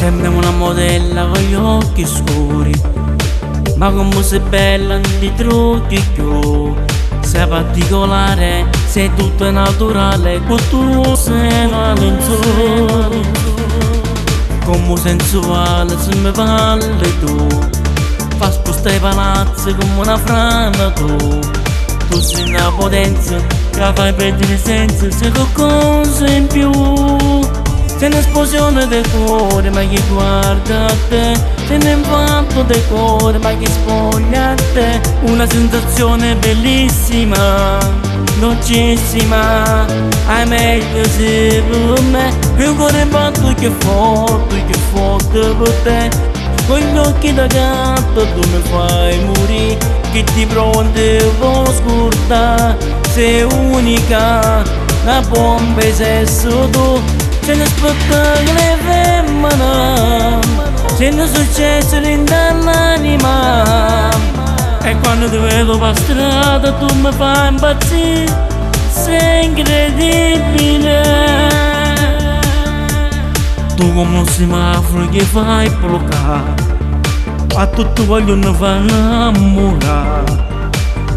Sembra una modella con gli occhi scuri, ma come sei bella non ti trucchi più. Sei particolare, sei tutto naturale, con tu sei una lenzuola. Come sensuale se mi parli tu, fa spostare i palazzi come una frana tu. Tu sei una potenza che fai perdere senso, sei qualcosa in più. Sei un'esplosione del cuore ma chi guarda a te, sei un impatto del cuore ma chi spoglia a te. Una sensazione bellissima, dolcissima, hai meglio se per me. Il cuore impatto che forte per te. Con gli occhi da gatto tu mi fai morire, che ti pronti può scordare. Sei unica, una bomba e sesso tu. Sei uno spettacolo femmina, sei un successo dall'anima. E quando ti vedo per strada tu mi fai impazzire, sei incredibile. Tu come un semaforo che fai bloccare, a tutto vogliono far innamorare.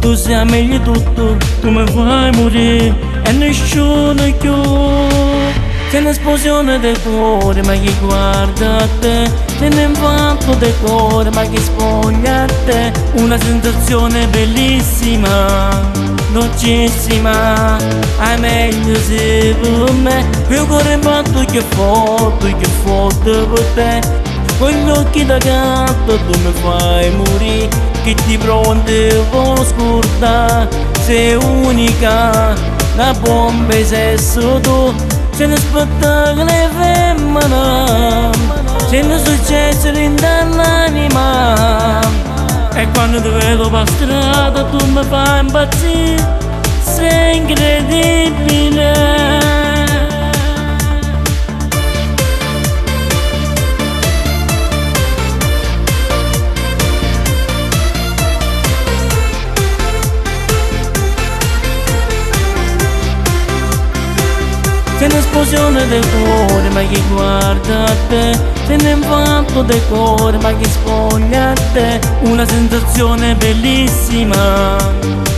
Tu sei meglio tutto, tu mi fai morire e nessuno più. Sei un'esplosione del cuore ma chi guarda a te, sei un impatto del cuore ma chi spoglia a te. Una sensazione bellissima, dolcissima, hai meglio se per me. Il cuore impatto che forte per te. Con gli occhi da gatto tu mi fai morire, che ti pronti può scordare. Sei unica, una bomba e sesso tu. Sei uno spettacolo femmina, sei un successo dall'anima. E quando ti vedo per strada tu mi fai impazzire, sei incredibile. Sei un'esplosione del cuore ma chi guarda a te, sei un impatto del cuore ma chi spoglia a te. Una sensazione bellissima,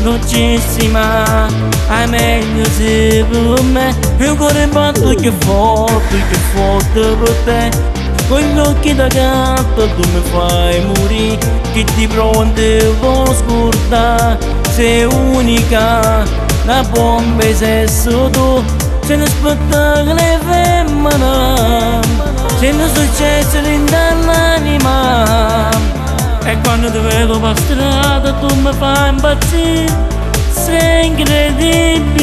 dolcissima, hai meglio se per me. Il cuore impatto che forte per te. Con gli occhi da gatto tu mi fai morire, che ti pronti può scordare. Sei unica, una bomba e sesso tu. Sei uno spettacolo femmina, sei un successo dall'anima. E quando ti vedo per strada tu mi fai impazzire, sei incredibile.